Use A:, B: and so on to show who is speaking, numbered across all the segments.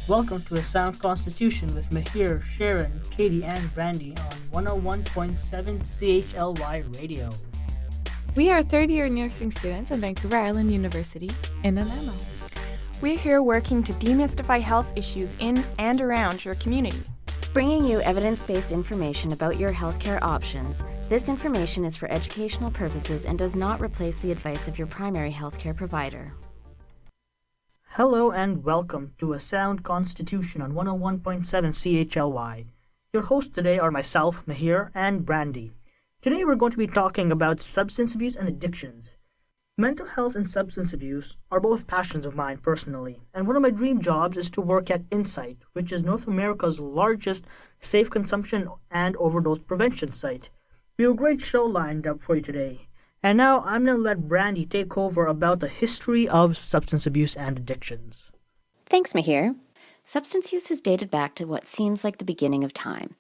A: Welcome to A Sound Constitution with Mahir, Sharon, Katie, and Brandy on 101.7 CHLY Radio.
B: We are third-year nursing students at Vancouver Island University in Nanaimo.
C: We're here working to demystify health issues in and around your community.
D: Bringing you evidence-based information about your healthcare options. This information is for educational purposes and does not replace the advice of your primary healthcare provider.
A: Hello and welcome to A Sound Constitution on 101.7 CHLY. Your hosts today are myself, Mahir, and Brandy. Today we're going to be talking about substance abuse and addictions. Mental health and substance abuse are both passions of mine personally, and one of my dream jobs is to work at Insight, which is North America's largest safe consumption and overdose prevention site. We have a great show lined up for you today. And now I'm going to let Brandy take over about the history of substance abuse and addictions.
D: Thanks, Mahir. Substance use is dated back to what seems like the beginning of time.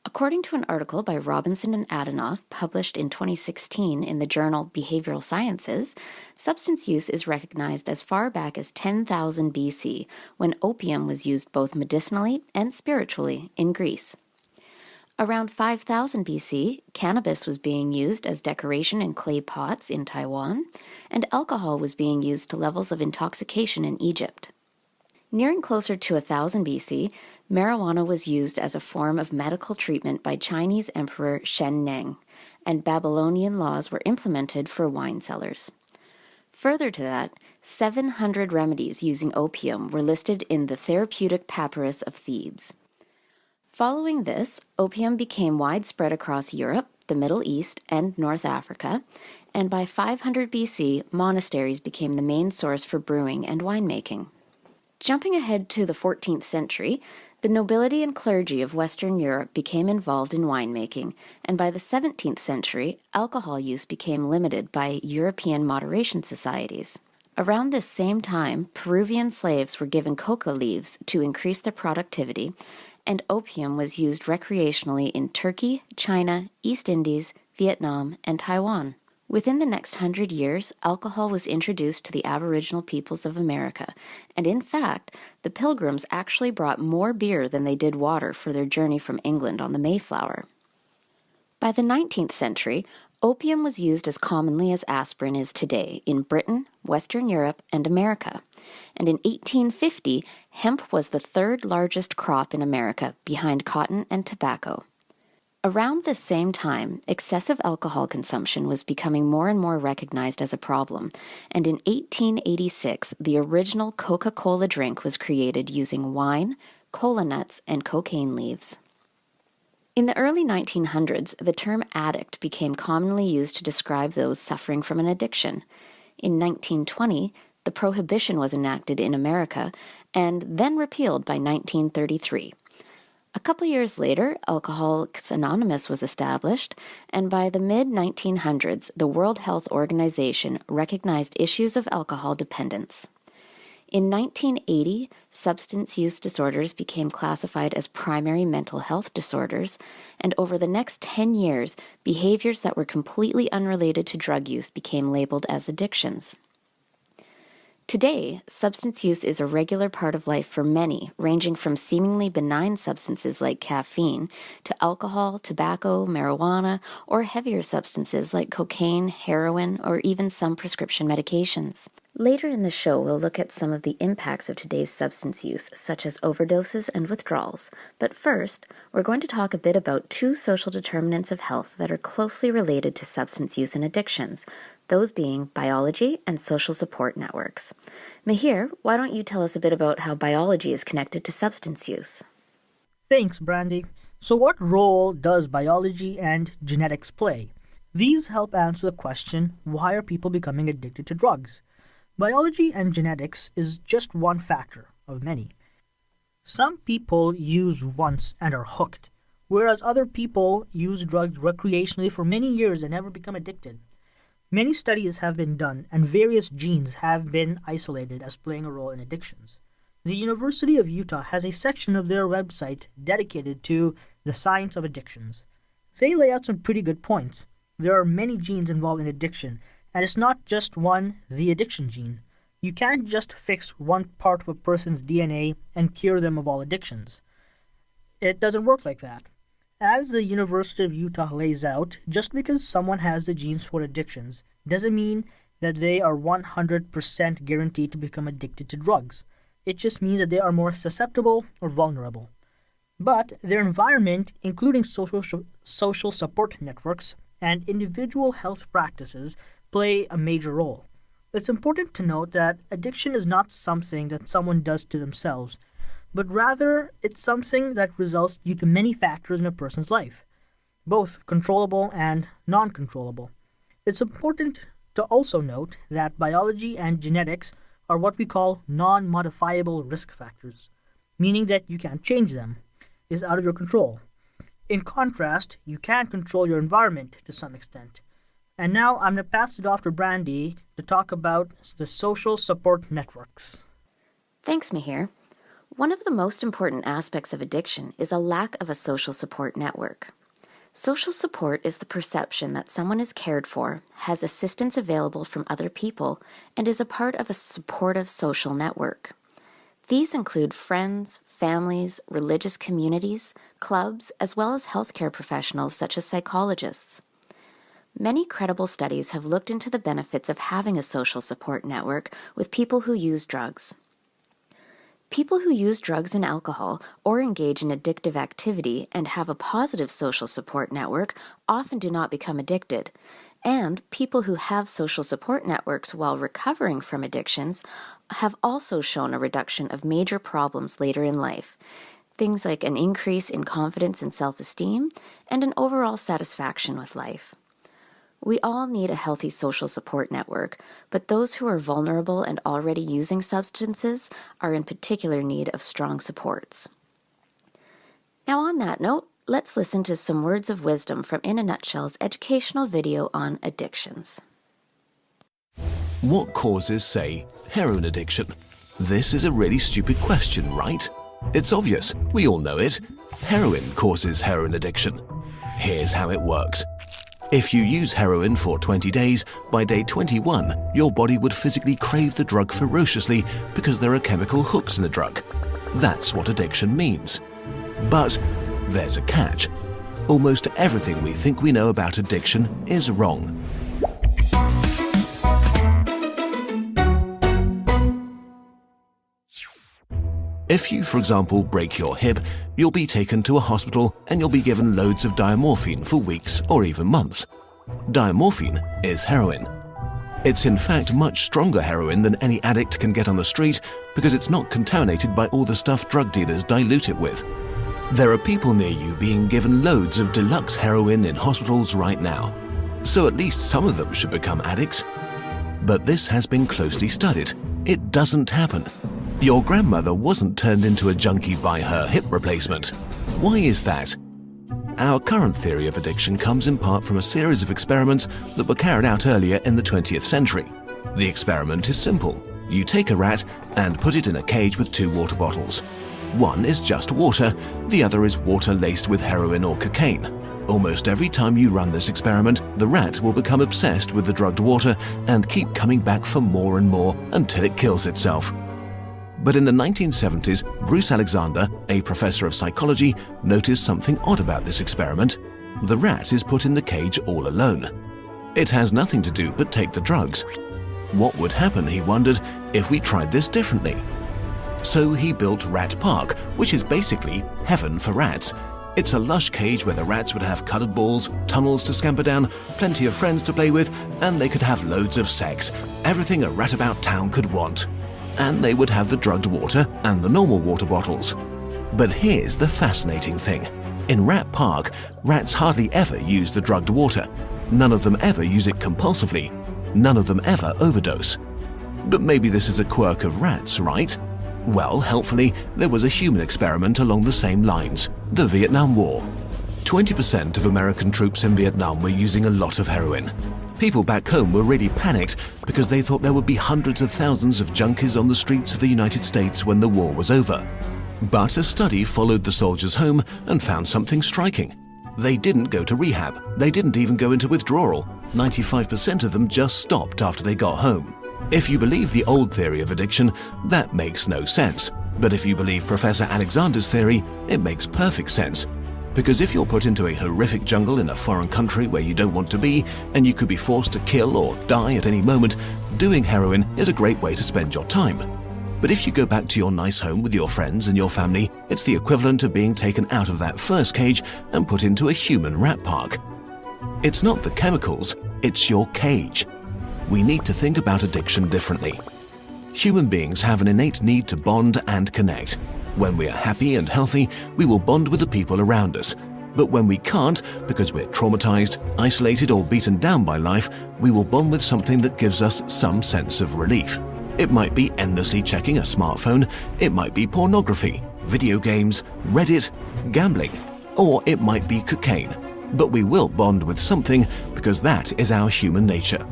D: According to an article by Robinson and Adanoff published in 2016 in the journal Behavioral Sciences, substance use is recognized as far back as 10,000 BC, when opium was used both medicinally and spiritually in Greece. Around 5000 BC, cannabis was being used as decoration in clay pots in Taiwan, and alcohol was being used to levels of intoxication in Egypt. Nearing closer to 1000 BC, marijuana was used as a form of medical treatment by Chinese Emperor Shen Neng, and Babylonian laws were implemented for wine cellars. Further to that, 700 remedies using opium were listed in the Therapeutic Papyrus of Thebes. Following this, opium became widespread across Europe, the Middle East, and North Africa, and by 500 BC, monasteries became the main source for brewing and winemaking. Jumping ahead to the 14th century, the nobility and clergy of Western Europe became involved in winemaking, and by the 17th century, alcohol use became limited by European moderation societies. Around this same time, Peruvian slaves were given coca leaves to increase their productivity, and opium was used recreationally in Turkey, China, East Indies, Vietnam, and Taiwan. Within the next 100 years, alcohol was introduced to the Aboriginal peoples of America, and in fact, the Pilgrims actually brought more beer than they did water for their journey from England on the Mayflower. By the 19th century, opium was used as commonly as aspirin is today in Britain, Western Europe, and America. And in 1850, hemp was the third largest crop in America, behind cotton and tobacco. Around this same time, excessive alcohol consumption was becoming more and more recognized as a problem, and in 1886, the original Coca-Cola drink was created using wine, cola nuts, and cocaine leaves. In the early 1900s, the term addict became commonly used to describe those suffering from an addiction. In 1920, the prohibition was enacted in America and then repealed by 1933. A couple years later, Alcoholics Anonymous was established, and by the mid-1900s, the World Health Organization recognized issues of alcohol dependence. In 1980, substance use disorders became classified as primary mental health disorders, and over the next 10 years, behaviors that were completely unrelated to drug use became labeled as addictions. Today, substance use is a regular part of life for many, ranging from seemingly benign substances like caffeine to alcohol, tobacco, marijuana, or heavier substances like cocaine, heroin, or even some prescription medications. Later in the show, we'll look at some of the impacts of today's substance use, such as overdoses and withdrawals. But first, we're going to talk a bit about two social determinants of health that are closely related to substance use and addictions, those being biology and social support networks. Mahir, why don't you tell us a bit about how biology is connected to substance use?
A: Thanks, Brandy. So what role does biology and genetics play? These help answer the question, why are people becoming addicted to drugs? Biology and genetics is just one factor of many. Some people use once and are hooked, whereas other people use drugs recreationally for many years and never become addicted. Many studies have been done, and various genes have been isolated as playing a role in addictions. The University of Utah has a section of their website dedicated to the science of addictions. They lay out some pretty good points. There are many genes involved in addiction, and it's not just one, the addiction gene. You can't just fix one part of a person's DNA and cure them of all addictions. It doesn't work like that. As the University of Utah lays out, just because someone has the genes for addictions doesn't mean that they are 100% guaranteed to become addicted to drugs. It just means that they are more susceptible or vulnerable. But their environment, including social support networks and individual health practices, play a major role. It's important to note that addiction is not something that someone does to themselves, but rather it's something that results due to many factors in a person's life, both controllable and non-controllable. It's important to also note that biology and genetics are what we call non-modifiable risk factors, meaning that you can't change them, is out of your control. In contrast, you can control your environment to some extent. And now I'm going to pass to Dr. Brandy to talk about the social support networks.
D: Thanks, Mihir. One of the most important aspects of addiction is a lack of a social support network. Social support is the perception that someone is cared for, has assistance available from other people, and is a part of a supportive social network. These include friends, families, religious communities, clubs, as well as healthcare professionals such as psychologists. Many credible studies have looked into the benefits of having a social support network with people who use drugs. People who use drugs and alcohol or engage in addictive activity and have a positive social support network often do not become addicted, and people who have social support networks while recovering from addictions have also shown a reduction of major problems later in life, things like an increase in confidence and self-esteem and an overall satisfaction with life. We all need a healthy social support network, but those who are vulnerable and already using substances are in particular need of strong supports. Now on that note, let's listen to some words of wisdom from In a Nutshell's educational video on addictions.
E: What causes, say, heroin addiction? This is a really stupid question, right? It's obvious, we all know it. Heroin causes heroin addiction. Here's how it works. If you use heroin for 20 days, by day 21, your body would physically crave the drug ferociously because there are chemical hooks in the drug. That's what addiction means. But there's a catch. Almost everything we think we know about addiction is wrong. If you, for example, break your hip, you'll be taken to a hospital and you'll be given loads of diamorphine for weeks or even months. Diamorphine is heroin. It's in fact much stronger heroin than any addict can get on the street because it's not contaminated by all the stuff drug dealers dilute it with. There are people near you being given loads of deluxe heroin in hospitals right now, so at least some of them should become addicts. But this has been closely studied. It doesn't happen. Your grandmother wasn't turned into a junkie by her hip replacement. Why is that? Our current theory of addiction comes in part from a series of experiments that were carried out earlier in the 20th century. The experiment is simple. You take a rat and put it in a cage with 2 water bottles. One is just water, the other is water laced with heroin or cocaine. Almost every time you run this experiment, the rat will become obsessed with the drugged water and keep coming back for more and more until it kills itself. But in the 1970s, Bruce Alexander, a professor of psychology, noticed something odd about this experiment. The rat is put in the cage all alone. It has nothing to do but take the drugs. What would happen, he wondered, if we tried this differently? So he built Rat Park, which is basically heaven for rats. It's a lush cage where the rats would have colored balls, tunnels to scamper down, plenty of friends to play with, and they could have loads of sex. Everything a rat about town could want. And they would have the drugged water and the normal water bottles. But here's the fascinating thing. In Rat Park, rats hardly ever use the drugged water. None of them ever use it compulsively. None of them ever overdose. But maybe this is a quirk of rats, right? Well, helpfully, there was a human experiment along the same lines, the Vietnam War. 20% of American troops in Vietnam were using a lot of heroin. People back home were really panicked because they thought there would be hundreds of thousands of junkies on the streets of the United States when the war was over. But a study followed the soldiers home and found something striking. They didn't go to rehab. They didn't even go into withdrawal. 95% of them just stopped after they got home. If you believe the old theory of addiction, that makes no sense. But if you believe Professor Alexander's theory, it makes perfect sense. Because if you're put into a horrific jungle in a foreign country where you don't want to be, and you could be forced to kill or die at any moment, doing heroin is a great way to spend your time. But if you go back to your nice home with your friends and your family, it's the equivalent of being taken out of that first cage and put into a human rat park. It's not the chemicals, it's your cage. We need to think about addiction differently. Human beings have an innate need to bond and connect. When we are happy and healthy, we will bond with the people around us. But when we can't, because we're traumatized, isolated, or beaten down by life, we will bond with something that gives us some sense of relief. It might be endlessly checking a smartphone, it might be pornography, video games, Reddit, gambling, or it might be cocaine. But we will bond with something because that is our human nature.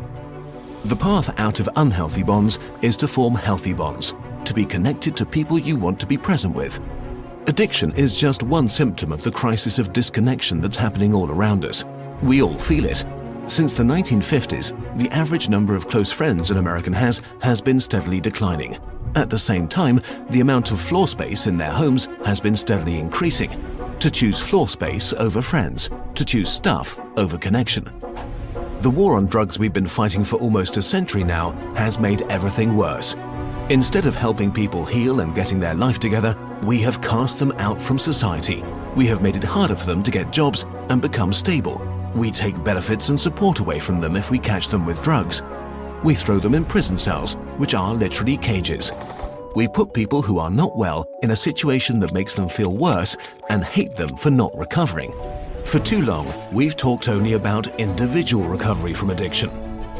E: The path out of unhealthy bonds is to form healthy bonds, to be connected to people you want to be present with. Addiction is just one symptom of the crisis of disconnection that's happening all around us. We all feel it. Since the 1950s, the average number of close friends an American has been steadily declining. At the same time, the amount of floor space in their homes has been steadily increasing. To choose floor space over friends, to choose stuff over connection. The war on drugs we've been fighting for almost a century now has made everything worse. Instead of helping people heal and getting their life together, we have cast them out from society. We have made it harder for them to get jobs and become stable. We take benefits and support away from them if we catch them with drugs. We throw them in prison cells, which are literally cages. We put people who are not well in a situation that makes them feel worse and hate them for not recovering. For too long, we've talked only about individual recovery from addiction.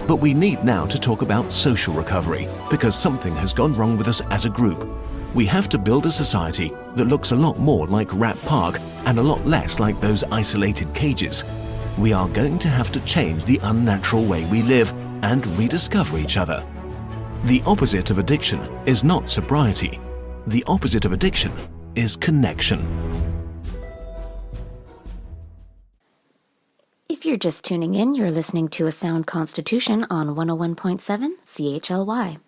E: But we need now to talk about social recovery, because something has gone wrong with us as a group. We have to build a society that looks a lot more like Rat Park and a lot less like those isolated cages. We are going to have to change the unnatural way we live and rediscover each other. The opposite of addiction is not sobriety. The opposite of addiction is connection.
D: If you're just tuning in, you're listening to A Sound Constitution on 101.7 CHLY.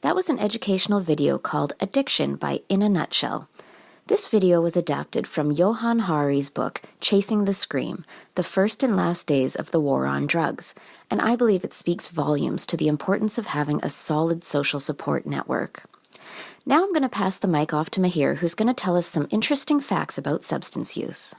D: That was an educational video called Addiction by In a Nutshell. This video was adapted from Johann Hari's book, Chasing the Scream, The First and Last Days of the War on Drugs, and I believe it speaks volumes to the importance of having a solid social support network. Now I'm going to pass the mic off to Mahir, who's going to tell us some interesting facts about substance use.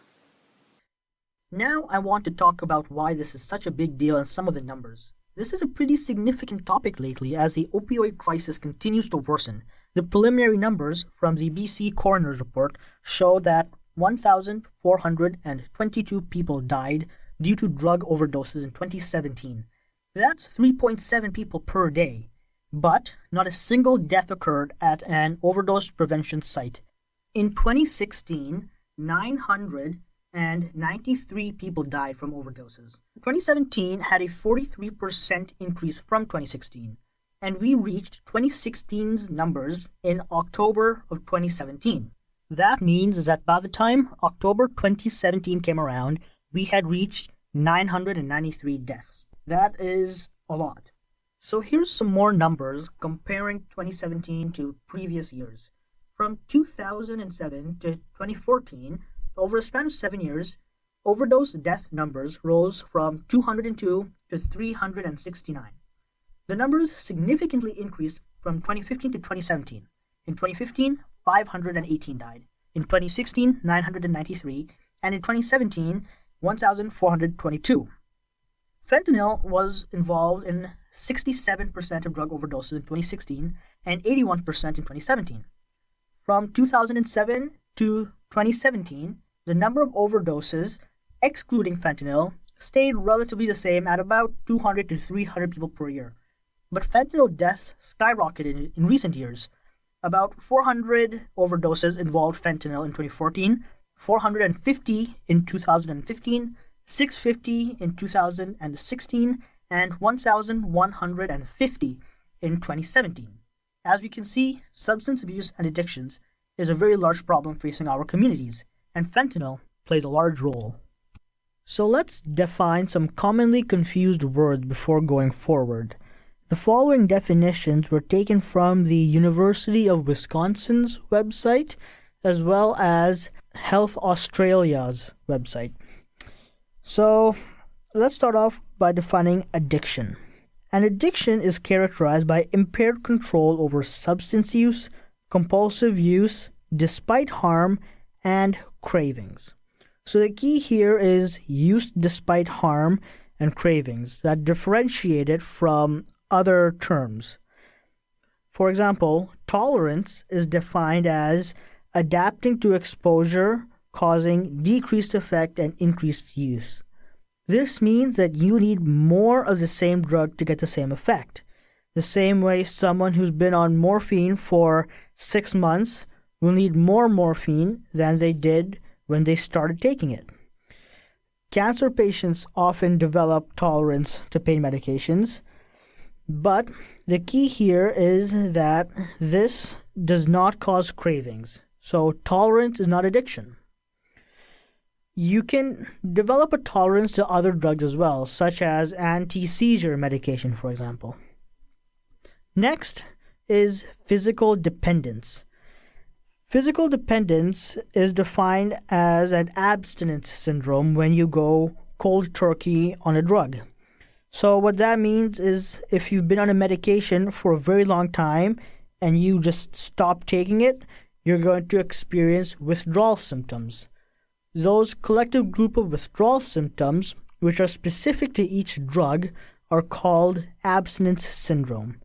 A: Now I want to talk about why this is such a big deal and some of the numbers. This is a pretty significant topic lately as the opioid crisis continues to worsen. The preliminary numbers from the BC Coroner's Report show that 1,422 people died due to drug overdoses in 2017. That's 3.7 people per day. But not a single death occurred at an overdose prevention site. In 2016, 993 people died from overdoses. 2017 had a 43% increase from 2016, and we reached 2016's numbers in October of 2017. That means that by the time October 2017 came around, we had reached 993 deaths. That is a lot. So here's some more numbers comparing 2017 to previous years. From 2007 to 2014, over a span of 7 years, overdose death numbers rose from 202 to 369. The numbers significantly increased from 2015 to 2017. In 2015, 518 died. In 2016, 993. And in 2017, 1,422. Fentanyl was involved in 67% of drug overdoses in 2016 and 81% in 2017. From 2007 to 2017, the number of overdoses, excluding fentanyl, stayed relatively the same at about 200 to 300 people per year. But fentanyl deaths skyrocketed in recent years. About 400 overdoses involved fentanyl in 2014, 450 in 2015, 650 in 2016, and 1,150 in 2017. As we can see, substance abuse and addictions is a very large problem facing our communities, and fentanyl plays a large role. So let's define some commonly confused words before going forward. The following definitions were taken from the University of Wisconsin's website as well as Health Australia's website. So let's start off by defining addiction. An addiction is characterized by impaired control over substance use, compulsive use, despite harm, and cravings. So the key here is use despite harm and cravings that differentiate it from other terms. For example, tolerance is defined as adapting to exposure, causing decreased effect and increased use. This means that you need more of the same drug to get the same effect. The same way someone who's been on morphine for 6 months will need more morphine than they did when they started taking it. Cancer patients often develop tolerance to pain medications, but the key here is that this does not cause cravings. So tolerance is not addiction. You can develop a tolerance to other drugs as well, such as anti-seizure medication, for example. Next is physical dependence. Physical dependence is defined as an abstinence syndrome when you go cold turkey on a drug. So what that means is if you've been on a medication for a very long time and you just stop taking it, you're going to experience withdrawal symptoms. Those collective group of withdrawal symptoms, which are specific to each drug, are called abstinence syndrome.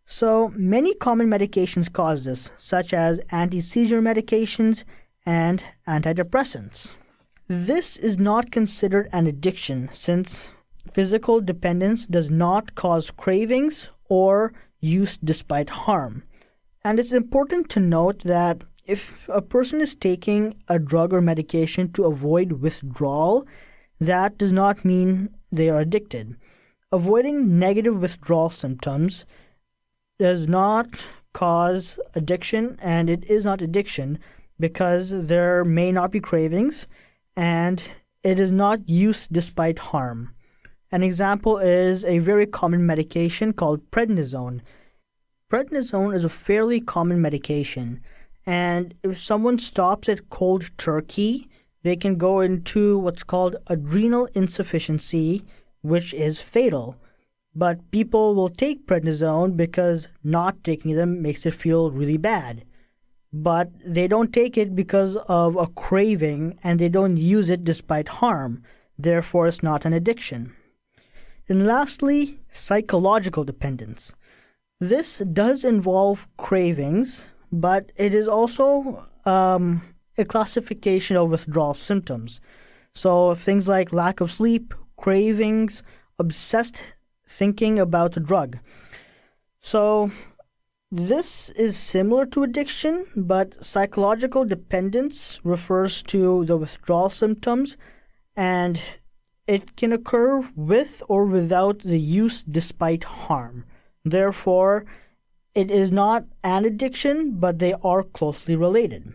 A: So many common medications cause this, such as anti-seizure medications and antidepressants. This is not considered an addiction since physical dependence does not cause cravings or use despite harm. And it's important to note that if a person is taking a drug or medication to avoid withdrawal, that does not mean they are addicted. Avoiding negative withdrawal symptoms does not cause addiction, and it is not addiction because there may not be cravings and it is not use despite harm. An example is a very common medication called prednisone. Prednisone is a fairly common medication, and if someone stops at cold turkey, they can go into what's called adrenal insufficiency, which is fatal. But people will take prednisone because not taking them makes it feel really bad. But they don't take it because of a craving and they don't use it despite harm. Therefore, it's not an addiction. And lastly, psychological dependence. This does involve cravings, but it is also a classification of withdrawal symptoms. So things like lack of sleep, cravings, obsessed thinking about a drug. So this is similar to addiction, but psychological dependence refers to the withdrawal symptoms, and it can occur with or without the use despite harm. Therefore, it is not an addiction, but they are closely related.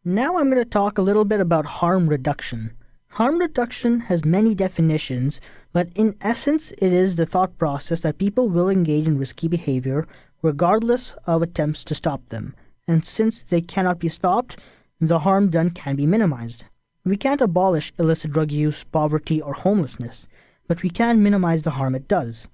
A: Now I'm going to talk a little bit about harm reduction. Harm reduction has many definitions, but in essence it is the thought process that people will engage in risky behavior regardless of attempts to stop them. And since they cannot be stopped, the harm done can be minimized. We can't abolish illicit drug use, poverty, or homelessness, but we can minimize the harm it does.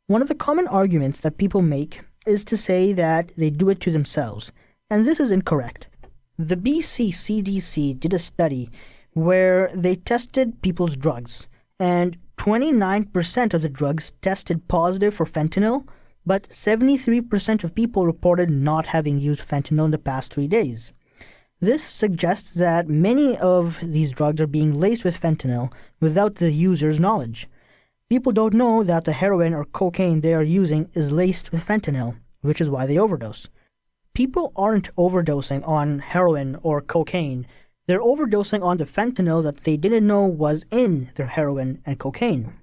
A: One of the common arguments that people make is to say that they do it to themselves, and this is incorrect. The BC CDC did a study where they tested people's drugs, and 29% of the drugs tested positive for fentanyl, but 73% of people reported not having used fentanyl in the past 3 days. This suggests that many of these drugs are being laced with fentanyl without the user's knowledge. People don't know that the heroin or cocaine they are using is laced with fentanyl, which is why they overdose. People aren't overdosing on heroin or cocaine. They're overdosing on the fentanyl that they didn't know was in their heroin and cocaine.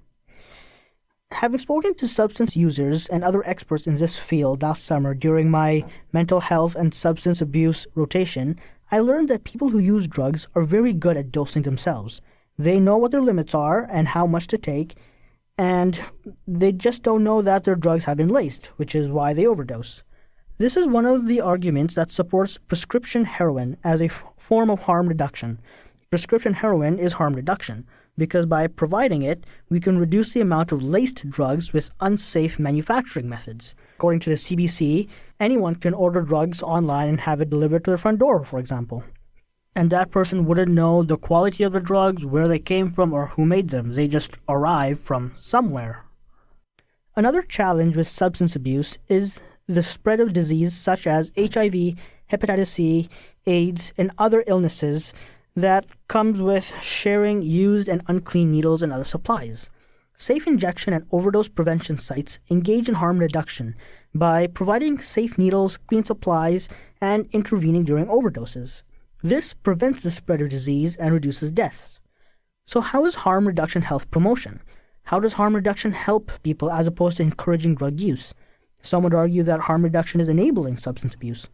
A: Having spoken to substance users and other experts in this field last summer during my mental health and substance abuse rotation, I learned that people who use drugs are very good at dosing themselves. They know what their limits are and how much to take, and they just don't know that their drugs have been laced, which is why they overdose. This is one of the arguments that supports prescription heroin as a form of harm reduction. Prescription heroin is harm reduction because by providing it, we can reduce the amount of laced drugs with unsafe manufacturing methods. According to the CBC, anyone can order drugs online and have it delivered to their front door, for example. And that person wouldn't know the quality of the drugs, where they came from, or who made them. They just arrived from somewhere. Another challenge with substance abuse is the spread of disease such as HIV, hepatitis C, AIDS, and other illnesses that comes with sharing used and unclean needles and other supplies. Safe injection and overdose prevention sites engage in harm reduction by providing safe needles, clean supplies, and intervening during overdoses. This prevents the spread of disease and reduces deaths. So how is harm reduction health promotion? How does harm reduction help people as opposed to encouraging drug use? Some would argue that harm reduction is enabling substance abuse.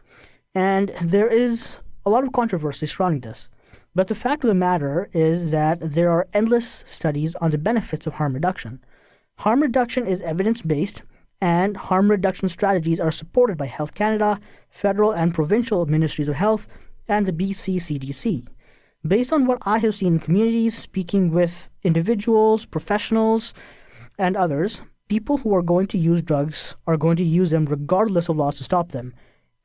A: And there is a lot of controversy surrounding this. But the fact of the matter is that there are endless studies on the benefits of harm reduction. Harm reduction is evidence-based, and harm reduction strategies are supported by Health Canada, federal and provincial ministries of health, and the BC CDC. Based on what I have seen in communities, speaking with individuals, professionals, and others, people who are going to use drugs are going to use them regardless of laws to stop them.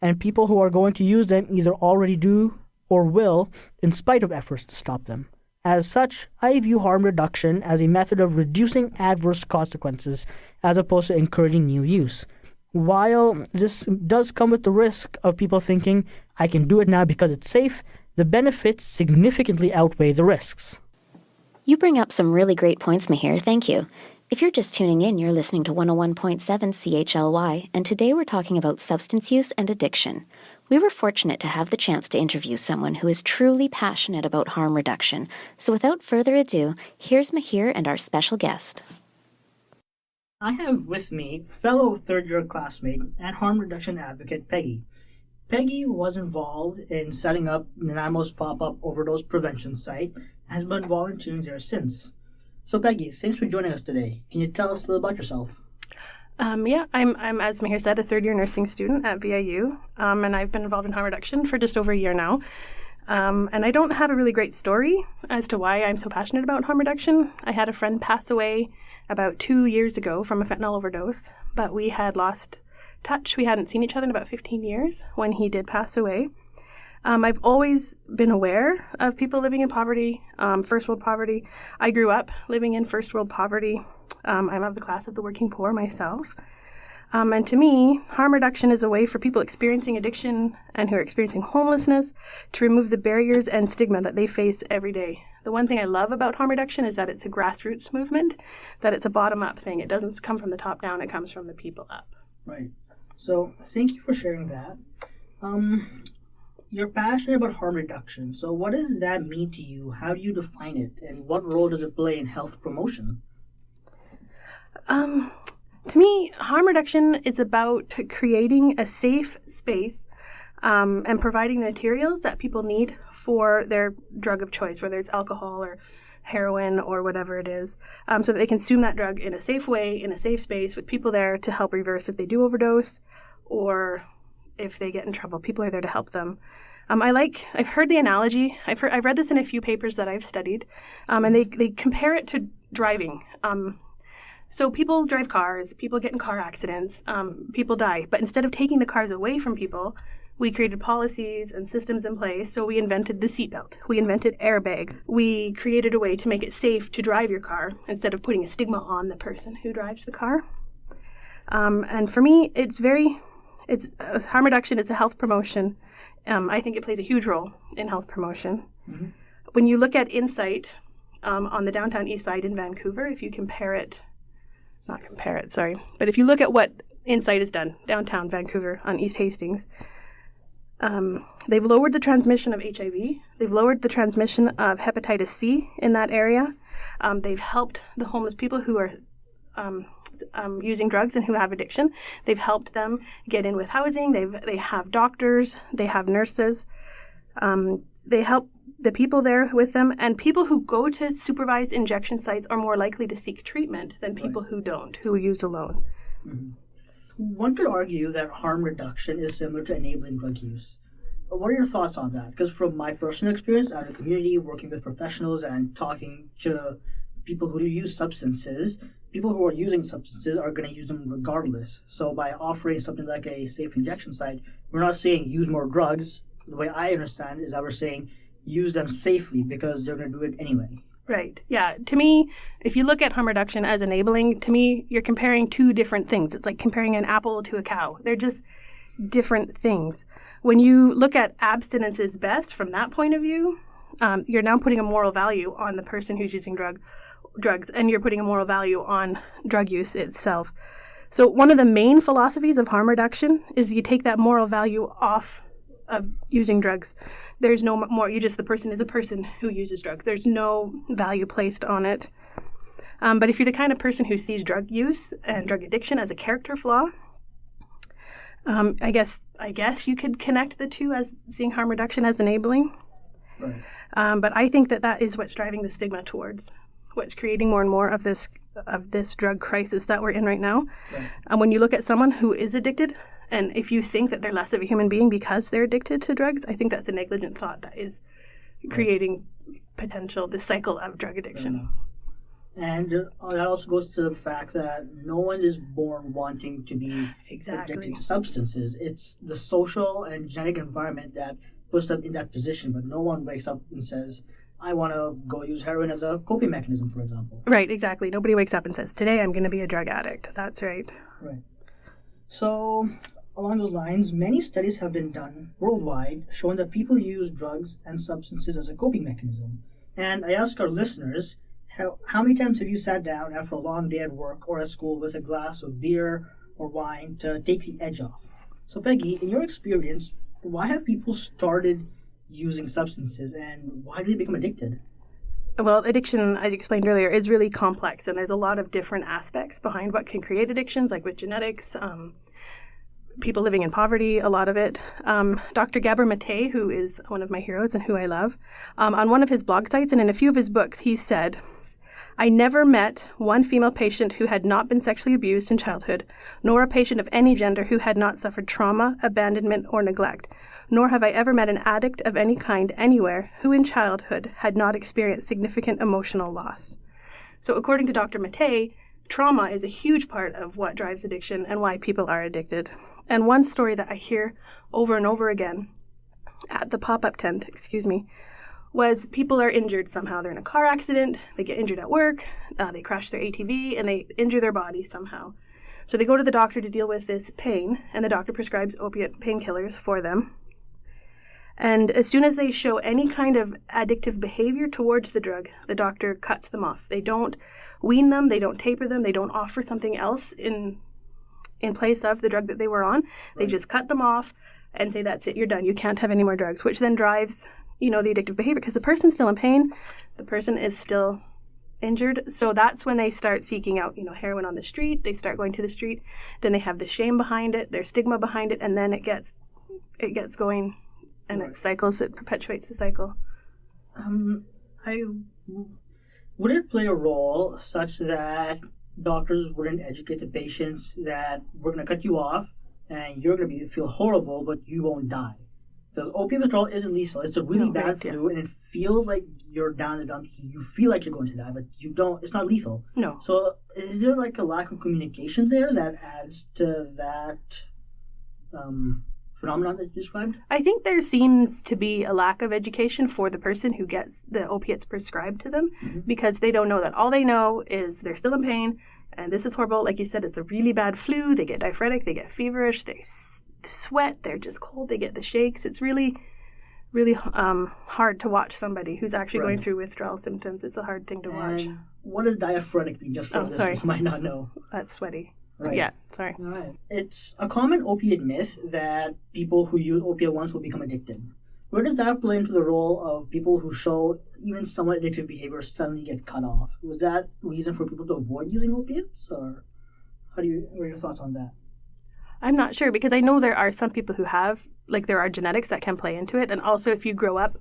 A: And people who are going to use them either already do or will in spite of efforts to stop them. As such, I view harm reduction as a method of reducing adverse consequences as opposed to encouraging new use. While this does come with the risk of people thinking, I can do it now because it's safe, the benefits significantly outweigh the risks.
D: You bring up some really great points, Mahir. Thank you. If you're just tuning in, you're listening to 101.7 CHLY, and today we're talking about substance use and addiction. We were fortunate to have the chance to interview someone who is truly passionate about harm reduction. So without further ado, here's Mahir and our special guest.
A: I have with me fellow third-year classmate and harm reduction advocate Peggy. Peggy was involved in setting up Nanaimo's pop-up overdose prevention site and has been volunteering there since. So Peggy, thanks for joining us today. Can you tell us a little about yourself?
F: I'm, as Mahir said, a third-year nursing student at VIU, and I've been involved in harm reduction for just over a year now. And I don't have a really great story as to why I'm so passionate about harm reduction. I had a friend pass away about 2 years ago from a fentanyl overdose, but we had lost touch. We hadn't seen each other in about 15 years when he did pass away. I've always been aware of people living in poverty, first world poverty. I grew up living in first world poverty. I'm of the class of the working poor myself. And to me, harm reduction is a way for people experiencing addiction and who are experiencing homelessness to remove the barriers and stigma that they face every day. The one thing I love about harm reduction is that it's a grassroots movement, that it's a bottom-up thing. It doesn't come from the top down, it comes from the people up.
A: Right. So thank you for sharing that. You're passionate about harm reduction. So what does that mean to you? How do you define it? And what role does it play in health promotion?
F: To me, harm reduction is about creating a safe space and providing the materials that people need for their drug of choice, whether it's alcohol or heroin or whatever it is, so that they consume that drug in a safe way, in a safe space, with people there to help reverse if they do overdose or if they get in trouble. People are there to help them. I've heard the analogy. I've read this in a few papers that I've studied, and they compare it to driving. So people drive cars, people get in car accidents, people die. But instead of taking the cars away from people, we created policies and systems in place. So we invented the seatbelt. We invented airbag. We created a way to make it safe to drive your car instead of putting a stigma on the person who drives the car. And for me, it's harm reduction. It's a health promotion. I think it plays a huge role in health promotion. Mm-hmm. When you look at Insight on the downtown east side in Vancouver, if you but if you look at what Insight has done downtown Vancouver on East Hastings, they've lowered the transmission of HIV. They've lowered the transmission of hepatitis C in that area. They've helped the homeless people who are using drugs and who have addiction. They've helped them get in with housing. They have doctors. They have nurses. They help the people there with them, and people who go to supervised injection sites are more likely to seek treatment than people who don't, who use alone.
A: Mm-hmm. One could argue that harm reduction is similar to enabling drug use. What are your thoughts on that? Because from my personal experience out of the community, working with professionals and talking to people who use substances, people who are using substances are going to use them regardless. So by offering something like a safe injection site, we're not saying use more drugs. The way I understand is that we're saying use them safely because they're going to do it anyway.
F: Right. Yeah. To me, if you look at harm reduction as enabling, to me, you're comparing two different things. It's like comparing an apple to a cow. They're just different things. When you look at abstinence is best from that point of view, you're now putting a moral value on the person who's using drugs, and you're putting a moral value on drug use itself. So one of the main philosophies of harm reduction is you take that moral value off of using drugs. There's no more, the person is a person who uses drugs. There's no value placed on it. But if you're the kind of person who sees drug use and drug addiction as a character flaw, I guess you could connect the two as seeing harm reduction as enabling.
A: Right.
F: But I think that is what's driving the stigma towards what's creating more and more of this drug crisis that we're in right now. Right. And when you look at someone who is addicted, and if you think that they're less of a human being because they're addicted to drugs, I think that's a negligent thought that is creating this cycle of drug addiction.
A: And that also goes to the fact that no one is born wanting to be addicted to substances. It's the social and genetic environment that puts them in that position, but no one wakes up and says, I want to go use heroin as a coping mechanism, for example.
F: Right, exactly. Nobody wakes up and says, today I'm going to be a drug addict. That's right.
A: Right. So, along those lines, many studies have been done worldwide showing that people use drugs and substances as a coping mechanism. And I ask our listeners, how many times have you sat down after a long day at work or at school with a glass of beer or wine to take the edge off? So, Peggy, in your experience, why have people started using substances and why do they become addicted?
F: Well, addiction, as you explained earlier, is really complex, and there's a lot of different aspects behind what can create addictions, like with genetics, people living in poverty, a lot of it. Dr. Gabor Mate, who is one of my heroes and who I love, on one of his blog sites and in a few of his books, he said, I never met one female patient who had not been sexually abused in childhood, nor a patient of any gender who had not suffered trauma, abandonment, or neglect, nor have I ever met an addict of any kind anywhere who in childhood had not experienced significant emotional loss. So according to Dr. Mate, trauma is a huge part of what drives addiction and why people are addicted. And one story that I hear over and over again at the pop-up tent, was people are injured somehow. They're in a car accident, they get injured at work, they crash their ATV, and they injure their body somehow. So they go to the doctor to deal with this pain, and the doctor prescribes opiate painkillers for them. And as soon as they show any kind of addictive behavior towards the drug, the doctor cuts them off. They don't wean them, they don't taper them, they don't offer something else in place of the drug that they were on. Right. They just cut them off and say, that's it, you're done. You can't have any more drugs, which then drives the addictive behavior because the person's still in pain, the person is still injured. So that's when they start seeking out, heroin on the street. They start going to the street. Then they have the shame behind it, their stigma behind it, and then it gets going, and it cycles. It perpetuates the cycle.
A: Would it play a role such that doctors wouldn't educate the patients that we're going to cut you off and you're going to feel horrible, but you won't die? Because opiate withdrawal isn't lethal. It's a really bad flu, and it feels like you're down the dumps. You feel like you're going to die, but you don't. It's not lethal.
F: No.
A: So is there like a lack of communication there that adds to that phenomenon that you described?
F: I think there seems to be a lack of education for the person who gets the opiates prescribed to them, because they don't know that. All they know is they're still in pain, and this is horrible. Like you said, it's a really bad flu. They get diaphoretic, they get feverish, they sweat, they're just cold, they get the shakes. It's really, really hard to watch somebody who's actually going through withdrawal symptoms. It's a hard thing to watch.
A: What does diaphoretic mean? Just for listeners who might not know.
F: That's sweaty.
A: Right.
F: Yeah, sorry.
A: All right. It's a common opiate myth that people who use opiate once will become addicted. Where does that play into the role of people who show even somewhat addictive behavior suddenly get cut off? Was that reason for people to avoid using opiates, or what are your thoughts on that?
F: I'm not sure, because I know there are some people who have, there are genetics that can play into it. And also if you grow up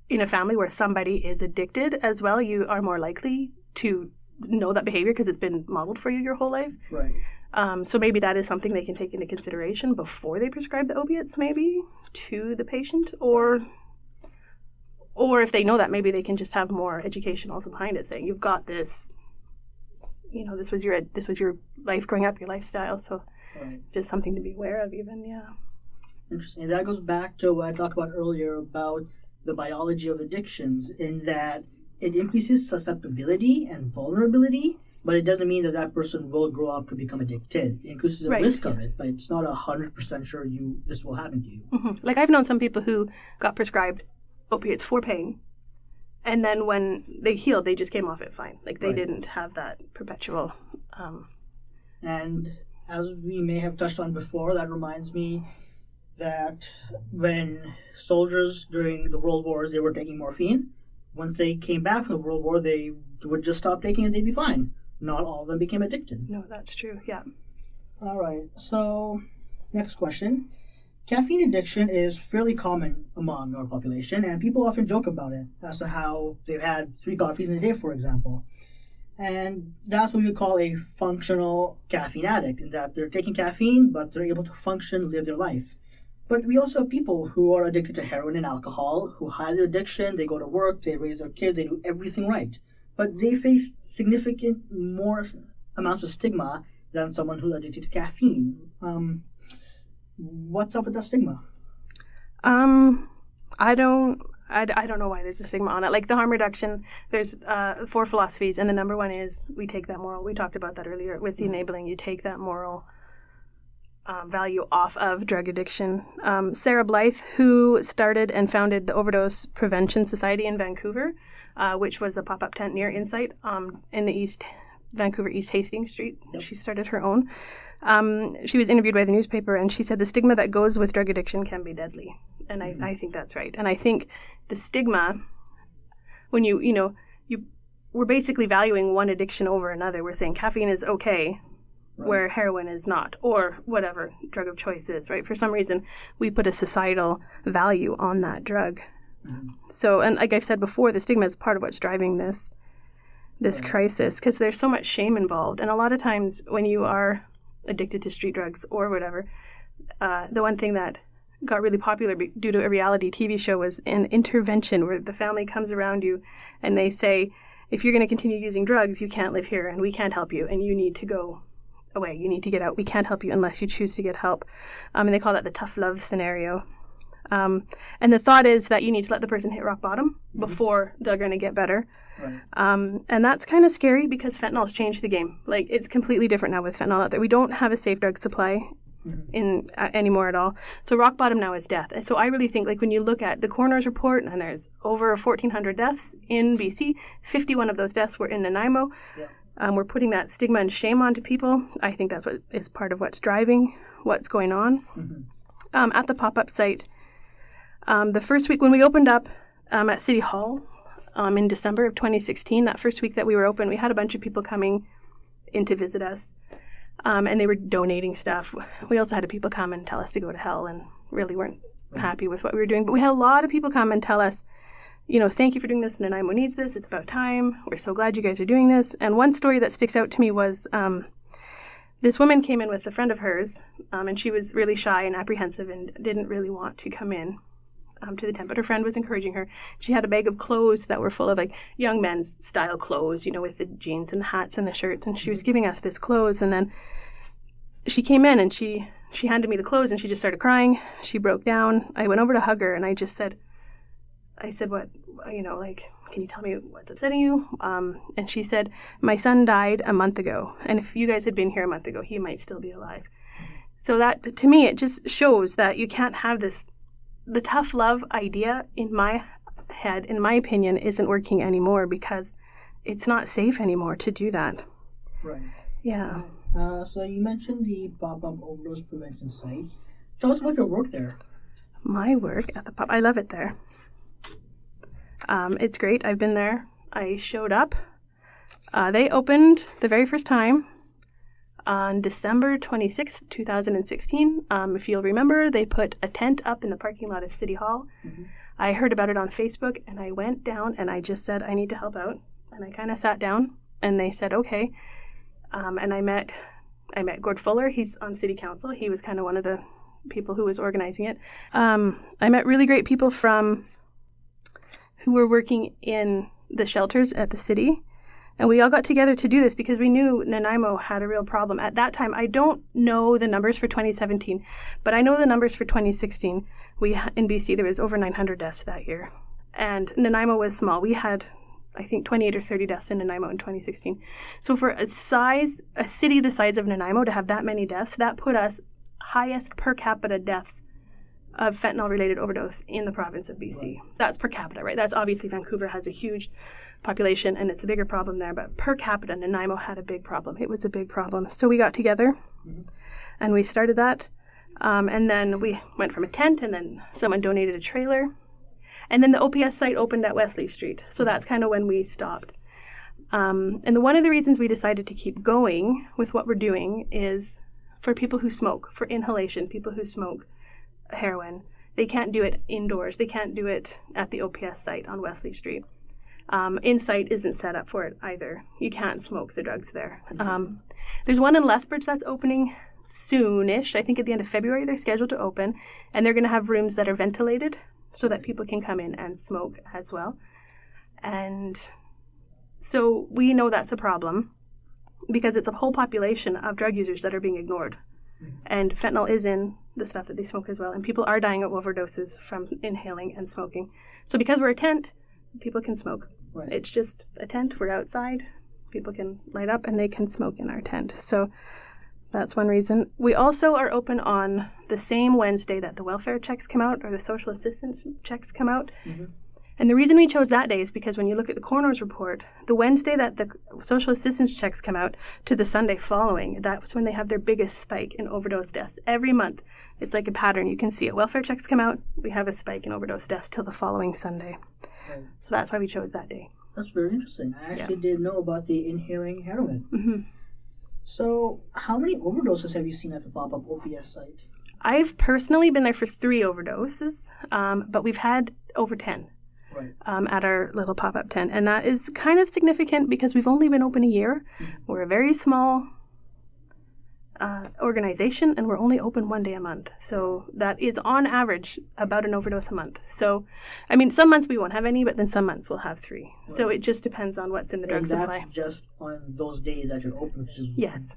F: in a family where somebody is addicted as well, you are more likely to know that behavior because it's been modeled for you your whole life.
A: Right.
F: So maybe that is something they can take into consideration before they prescribe the opiates, maybe, to the patient. Or if they know that, maybe they can just have more education also behind it, saying, you've got this, this was your life growing up, your lifestyle, so just something to be aware of even, yeah.
A: Interesting. That goes back to what I talked about earlier about the biology of addictions, in that it increases susceptibility and vulnerability, but it doesn't mean that person will grow up to become addicted. It increases the risk of it, but it's not 100% sure this will happen to you.
F: Mm-hmm. Like I've known some people who got prescribed opiates for pain, and then when they healed, they just came off it fine. Like they didn't have that perpetual...
A: And as we may have touched on before, that reminds me that when soldiers during the World Wars, they were taking morphine. Once they came back from the World War, they would just stop taking it, they'd be fine. Not all of them became addicted.
F: No, that's true, yeah.
A: All right, so next question. Caffeine addiction is fairly common among our population, and people often joke about it as to how they've had 3 coffees in a day, for example. And that's what we call a functional caffeine addict, in that they're taking caffeine, but they're able to function, live their life. But we also have people who are addicted to heroin and alcohol, who hide their addiction, they go to work, they raise their kids, they do everything right. But they face significant more amounts of stigma than someone who's addicted to caffeine. What's up with that stigma?
F: I don't know why there's a stigma on it. Like the harm reduction, there's 4 philosophies, and the number one is we take that moral. We talked about that earlier with the enabling. You take that moral value off of drug addiction. Sarah Blythe, who started and founded the Overdose Prevention Society in Vancouver, which was a pop-up tent near Insight in the Vancouver East Hastings Street. Yep. She started her own. She was interviewed by the newspaper, and she said the stigma that goes with drug addiction can be deadly. And I think that's right. And I think the stigma, when we're basically valuing one addiction over another. We're saying caffeine is okay, where heroin is not, or whatever drug of choice is, right? For some reason, we put a societal value on that drug. Mm-hmm. So, and like I've said before, the stigma is part of what's driving this crisis, because there's so much shame involved. And a lot of times when you are addicted to street drugs or whatever, the one thing that got really popular due to a reality TV show was an intervention where the family comes around you and they say, if you're going to continue using drugs, you can't live here and we can't help you and you need to go away. You need to get out. We can't help you unless you choose to get help. And they call that the tough love scenario. And the thought is that you need to let the person hit rock bottom before they're going to get better. Right. And that's kind of scary because fentanyl's changed the game. Like, it's completely different now with fentanyl out there. We don't have a safe drug supply anymore at all. So rock bottom now is death. And so I really think, like, when you look at the coroner's report, and there's over 1,400 deaths in BC, 51 of those deaths were in Nanaimo. Yeah. We're putting that stigma and shame onto people. I think that's what is part of what's driving what's going on. Mm-hmm. At the pop-up site, the first week when we opened up at City Hall in December of 2016, that first week that we were open, we had a bunch of people coming in to visit us, and they were donating stuff. We also had people come and tell us to go to hell and really weren't happy with what we were doing. But we had a lot of people come and tell us, thank you for doing this. Nanaimo needs this. It's about time. We're so glad you guys are doing this. And one story that sticks out to me was this woman came in with a friend of hers, and she was really shy and apprehensive and didn't really want to come in to the tent, but her friend was encouraging her. She had a bag of clothes that were full of like young men's style clothes, with the jeans and the hats and the shirts, and she was giving us this clothes. And then she came in and she handed me the clothes and she just started crying. She broke down. I went over to hug her and I said, what, can you tell me what's upsetting you? And she said, my son died a month ago, and if you guys had been here a month ago, he might still be alive. So that, to me, it just shows that you can't have this. The tough love idea in my head, in my opinion, isn't working anymore because it's not safe anymore to do that.
A: Right.
F: Yeah.
A: So you mentioned the pop-up overdose prevention site. Tell us about your work there.
F: My work at the I love it there. It's great. I've been there. I showed up. They opened the very first time on December 26th, 2016. If you'll remember, they put a tent up in the parking lot of City Hall. I heard about it on Facebook, and I went down and I just said, I need to help out. And I kind of sat down, and they said, okay. And I met Gord Fuller. He's on city council. He was kind of one of the people who was organizing it. I met really great people who were working in the shelters at the city. And we all got together to do this because we knew Nanaimo had a real problem. At that time, I don't know the numbers for 2017, but I know the numbers for 2016. In BC, there was over 900 deaths that year. And Nanaimo was small. We had, I think, 28 or 30 deaths in Nanaimo in 2016. So for a city the size of Nanaimo to have that many deaths, that put us highest per capita deaths of fentanyl-related overdose in the province of BC. Right. That's per capita, right? That's obviously Vancouver has a huge population and it's a bigger problem there, but per capita, Nanaimo had a big problem. It was a big problem. So we got together and we started that. And then we went from a tent, and then someone donated a trailer. And then the OPS site opened at Wesley Street. So that's kind of when we stopped. And one of the reasons we decided to keep going with what we're doing is for people who smoke, for inhalation, people who smoke heroin. They can't do it indoors. They can't do it at the OPS site on Wesley Street. Insite isn't set up for it either. You can't smoke the drugs there. There's one in Lethbridge that's opening soonish. I think at the end of February they're scheduled to open, and they're going to have rooms that are ventilated so that people can come in and smoke as well. And so we know that's a problem because it's a whole population of drug users that are being ignored. And fentanyl is in the stuff that they smoke as well, and people are dying of overdoses from inhaling and smoking. So because we're a tent, people can smoke. Right. It's just a tent. We're outside. People can light up and they can smoke in our tent. So that's one reason. We also are open on the same Wednesday that the welfare checks come out or the social assistance checks come out. Mm-hmm. And the reason we chose that day is because when you look at the coroner's report, the Wednesday that the social assistance checks come out to the Sunday following, that's when they have their biggest spike in overdose deaths. Every month, it's like a pattern. You can see it. Welfare checks come out, we have a spike in overdose deaths till the following Sunday. Right. So that's why we chose that day.
A: That's very interesting. I actually didn't know about the inhaling heroin. Mm-hmm. So how many overdoses have you seen at the pop-up OPS site?
F: I've personally been there for 3 overdoses, but we've had over 10. Right. At our little pop-up tent. And that is kind of significant because we've only been open a year. Mm-hmm. We're a very small organization, and we're only open 1 day a month. So that is on average about an overdose a month. So, I mean, some months we won't have any, but then some months we'll have 3. Right. So it just depends on what's in the drug supply.
A: And that's just on those days that you're open, which is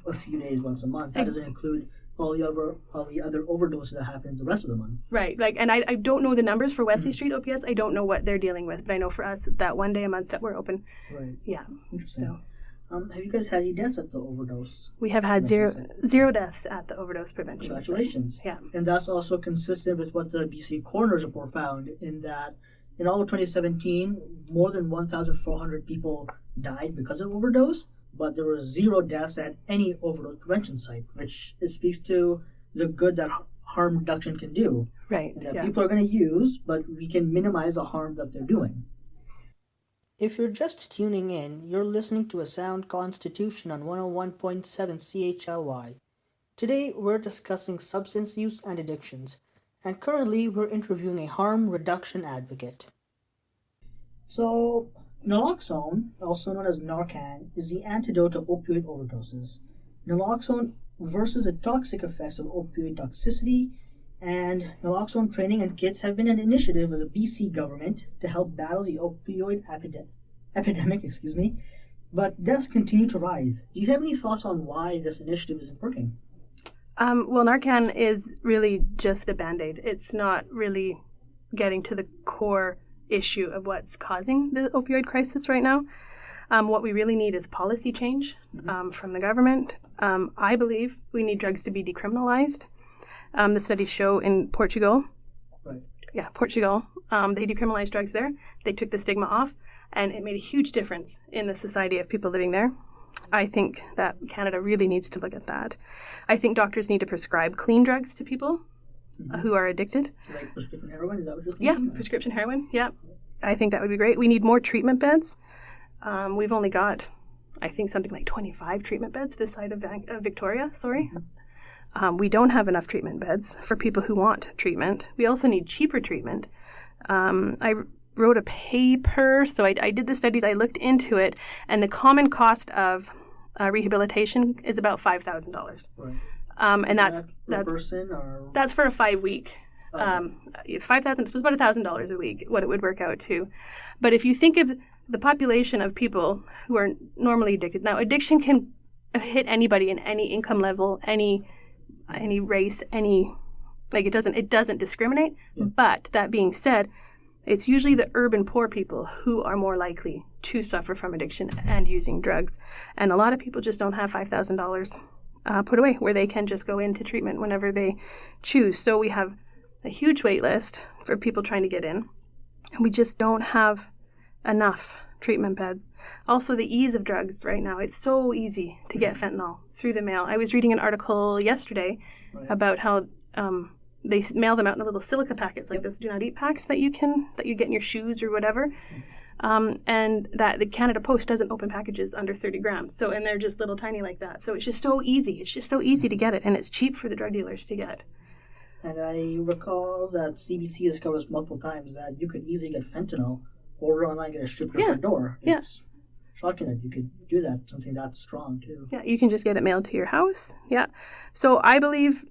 A: a few days once a month. That doesn't include all the other overdoses that happen the rest of the month.
F: Right. And I don't know the numbers for Wesley Street OPS. I don't know what they're dealing with, but I know for us that 1 day a month that we're open. Right. Yeah.
A: Interesting. So, have you guys had any deaths at the overdose?
F: We have had zero deaths at the overdose prevention.
A: Congratulations.
F: Yeah.
A: And that's also consistent with what the BC Coroner's report found, in that in all of 2017, more than 1,400 people died because of overdose, but there were 0 deaths at any overdose prevention site, which it speaks to the good that harm reduction can do.
F: Right.
A: That people are going to use, but we can minimize the harm that they're doing. If you're just tuning in, you're listening to A Sound Constitution on 101.7 CHLY. Today, we're discussing substance use and addictions, and currently we're interviewing a harm reduction advocate. So, naloxone, also known as Narcan, is the antidote to opioid overdoses. Naloxone reverses the toxic effects of opioid toxicity, and naloxone training and kits have been an initiative of the BC government to help battle the opioid epidemic, but deaths continue to rise. Do you have any thoughts on why this initiative isn't working?
F: Well, Narcan is really just a Band-Aid. It's not really getting to the core issue of what's causing the opioid crisis right now. What we really need is policy change from the government. I believe we need drugs to be decriminalized. The studies show in Portugal, they decriminalized drugs there. They took the stigma off, and it made a huge difference in the society of people living there. I think that Canada really needs to look at that. I think doctors need to prescribe clean drugs to people who are addicted.
A: Like prescription heroin, is that what you're thinking?
F: Yeah, prescription heroin, yeah. I think that would be great. We need more treatment beds. We've only got, I think, something like 25 treatment beds this side of Victoria, We don't have enough treatment beds for people who want treatment. We also need cheaper treatment. I wrote a paper, so I did the studies, I looked into it, and the common cost of rehabilitation is about $5,000.
A: Right.
F: And that's
A: per person, or
F: that's for a 5-week.
A: Okay.
F: 5,000, so it's about $1,000 a week, what it would work out to. But if you think of the population of people who are normally addicted, now addiction can hit anybody in any income level, any race, it doesn't discriminate.
A: Yeah.
F: But that being said, it's usually the urban poor people who are more likely to suffer from addiction and using drugs. And a lot of people just don't have $5,000 put away where they can just go into treatment whenever they choose. So we have a huge wait list for people trying to get in. And we just don't have enough treatment beds. Also, the ease of drugs right now. It's so easy to get fentanyl through the mail. I was reading an article yesterday about how they mail them out in the little silica packets, like those do not eat packs that you get in your shoes or whatever. And that the Canada Post doesn't open packages under 30 grams. So, and they're just little tiny like that. So it's just so easy. It's just so easy to get it, and it's cheap for the drug dealers to get.
A: And I recall that CBC has covered multiple times that you could easily get fentanyl, order online, get it shipped to your front door. It's shocking that you could do that, something that strong too.
F: Yeah, you can just get it mailed to your house. Yeah. So I believe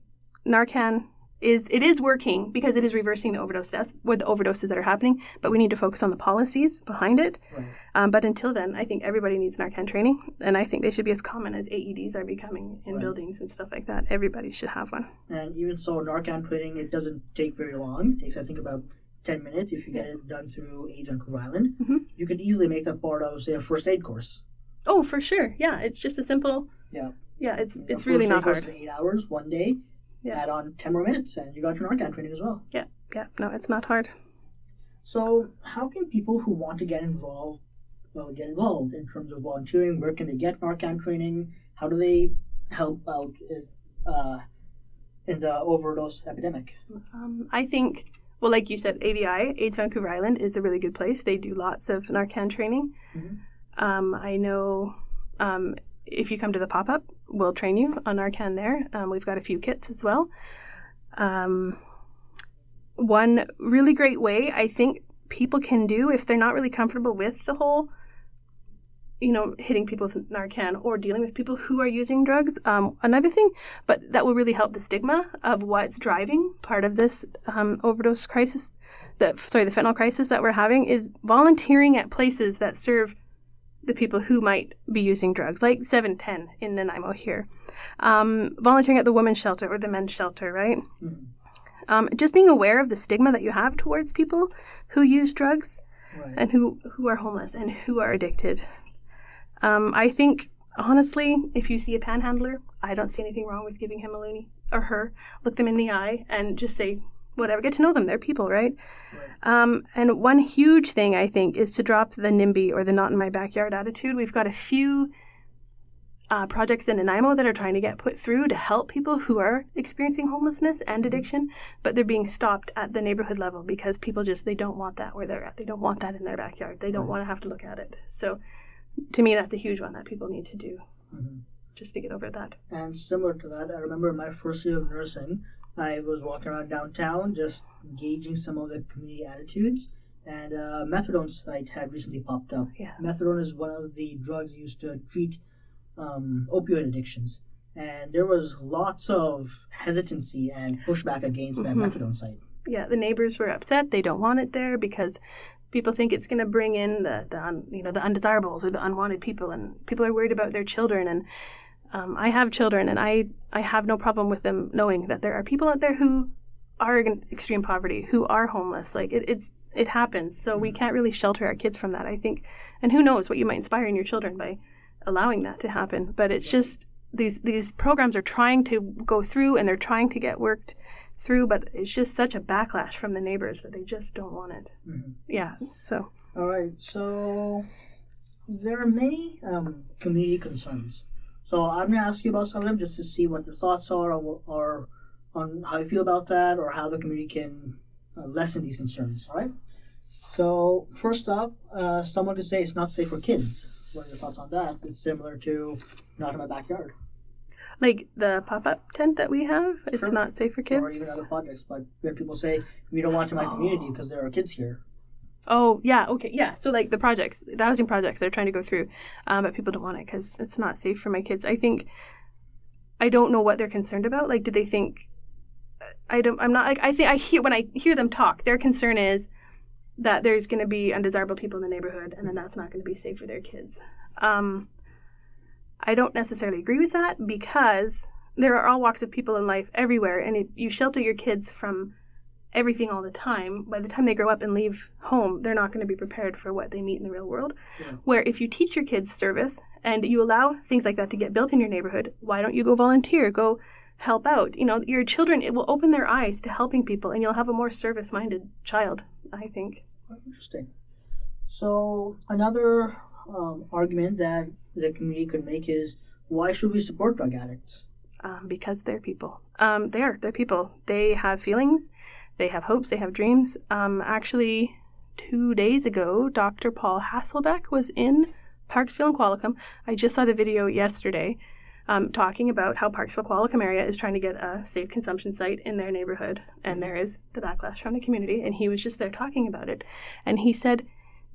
F: Narcan is working because it is reversing the overdose deaths, with the overdoses that are happening, but we need to focus on the policies behind it.
A: Right.
F: But until then, I think everybody needs Narcan training, and I think they should be as common as AEDs are becoming in buildings and stuff like that. Everybody should have one.
A: And even so, Narcan training, it doesn't take very long. It takes, I think, about 10 minutes if you get it done through AIDS Vancouver Island.
F: Mm-hmm.
A: You could easily make that part of, say, a first aid course.
F: Oh, for sure. Yeah, it's just a simple...
A: Yeah.
F: Yeah, it's really not hard.
A: 8 hours, one day.
F: Yeah.
A: Add on 10 more minutes, and you got your Narcan training as well.
F: Yeah. No, it's not hard.
A: So, how can people who want to get involved in terms of volunteering? Where can they get Narcan training? How do they help out in the overdose epidemic?
F: I think, well, like you said, AVI, AIDS Vancouver Island, is a really good place. They do lots of Narcan training. Mm-hmm. I know if you come to the pop-up, we'll train you on Narcan there. We've got a few kits as well. One really great way I think people can do if they're not really comfortable with the whole, hitting people with Narcan or dealing with people who are using drugs. Another thing, but that will really help the stigma of what's driving part of this overdose crisis, the fentanyl crisis that we're having, is volunteering at places that serve the people who might be using drugs, like 710 in Nanaimo here. Volunteering at the women's shelter or the men's shelter, right? Mm-hmm. Just being aware of the stigma that you have towards people who use drugs and who are homeless and who are addicted. I think, honestly, if you see a panhandler, I don't see anything wrong with giving him a loonie or her. Look them in the eye and just say, whatever, get to know them. They're people, right? And one huge thing, I think, is to drop the NIMBY or the not in my backyard attitude. We've got a few projects in Nanaimo that are trying to get put through to help people who are experiencing homelessness and addiction, but they're being stopped at the neighborhood level because people they don't want that where they're at. They don't want that in their backyard. They don't want to have to look at it. So to me, that's a huge one that people need to do just to get over that.
A: And similar to that, I remember in my first year of nursing, I was walking around downtown just gauging some of the community attitudes, and a methadone site had recently popped up.
F: Yeah.
A: Methadone is one of the drugs used to treat opioid addictions, and there was lots of hesitancy and pushback against that methadone site.
F: Yeah, the neighbors were upset. They don't want it there because people think it's going to bring in the undesirables or the unwanted people, and people are worried about their children. And I have children, and I have no problem with them knowing that there are people out there who are in extreme poverty, who are homeless. Like it happens. So we can't really shelter our kids from that, I think. And who knows what you might inspire in your children by allowing that to happen. But it's just these programs are trying to go through and they're trying to get worked through, but it's just such a backlash from the neighbors that they just don't want it. Mm-hmm. Yeah. So.
A: All right. So there are many community concerns. So I'm going to ask you about some of them just to see what your thoughts are or on how you feel about that or how the community can lessen these concerns. All right. So first up, someone could say it's not safe for kids. What are your thoughts on that? It's similar to not in my backyard.
F: Like the pop-up tent that we have, it's
A: Sure.
F: not safe for kids.
A: Or even other projects, but where people say, we don't want it in my community because there are kids here.
F: Oh, yeah, okay, yeah. So like the housing projects they're trying to go through, but people don't want it because it's not safe for my kids. I don't know what they're concerned about. Like, do they think, I'm not, like, when I hear them talk, their concern is that there's going to be undesirable people in the neighborhood and then that's not going to be safe for their kids. I don't necessarily agree with that because there are all walks of people in life everywhere, and if you shelter your kids from everything all the time, by the time they grow up and leave home, they're not going to be prepared for what they meet in the real world. Yeah. Where if you teach your kids service and you allow things like that to get built in your neighborhood, why don't you go volunteer, go help out? You know, your children, it will open their eyes to helping people, and you'll have a more service-minded child, I think.
A: Interesting. So another argument that the community could make is, why should we support drug addicts?
F: Because they're people. They're people. They have feelings. They have hopes. They have dreams. Actually, 2 days ago, Dr. Paul Hasselbeck was in Parksville and Qualicum. I just saw the video yesterday talking about how Parksville-Qualicum area is trying to get a safe consumption site in their neighborhood. And there is the backlash from the community. And he was just there talking about it. And he said,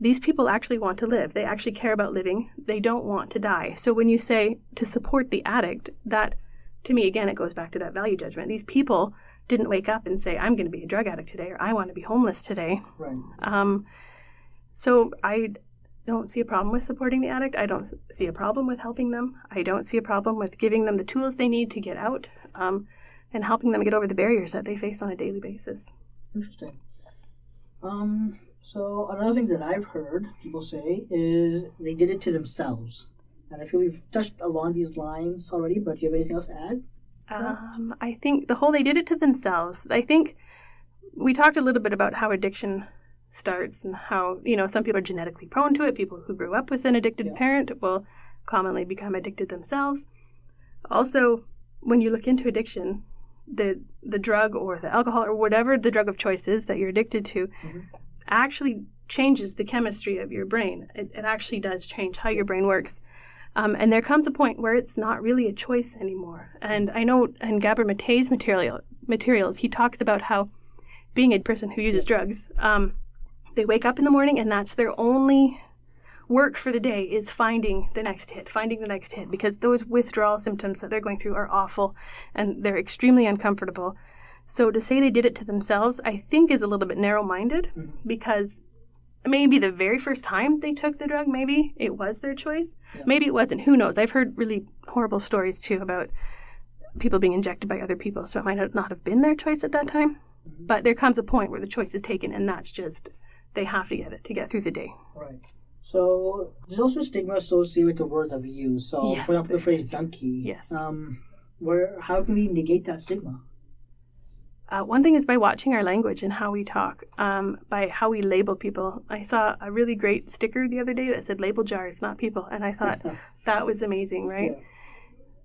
F: these people actually want to live. They actually care about living. They don't want to die. So when you say to support the addict, that, to me, again, it goes back to that value judgment. These people didn't wake up and say, I'm going to be a drug addict today, or I want to be homeless today.
A: Right.
F: So I don't see a problem with supporting the addict. I don't see a problem with helping them. I don't see a problem with giving them the tools they need to get out, and helping them get over the barriers that they face on a daily basis.
A: Interesting. So another thing that I've heard people say is they did it to themselves. And I feel we've touched along these lines already, but do you have anything else to add?
F: I think the whole they did it to themselves. I think we talked a little bit about how addiction starts and how, some people are genetically prone to it. People who grew up with an addicted parent will commonly become addicted themselves. Also, when you look into addiction, the drug or the alcohol or whatever the drug of choice is that you're addicted to actually changes the chemistry of your brain. It actually does change how your brain works. And there comes a point where it's not really a choice anymore. And I know in Gabor Mate's materials, he talks about how being a person who uses drugs, they wake up in the morning and that's their only work for the day is finding the next hit, because those withdrawal symptoms that they're going through are awful and they're extremely uncomfortable. So to say they did it to themselves, I think is a little bit narrow-minded, because maybe the very first time they took the drug, maybe it was their choice. Yeah. Maybe it wasn't. Who knows? I've heard really horrible stories, too, about people being injected by other people, so it might not have been their choice at that time. Mm-hmm. But there comes a point where the choice is taken, and that's just, they have to get it to get through the day.
A: Right. So there's also stigma associated with the words that we use. So, for example, the phrase junkie.
F: Yes.
A: How can we negate that stigma?
F: One thing is by watching our language and how we talk, by how we label people. I saw a really great sticker the other day that said label jars, not people. And I thought that was amazing, right? Yeah.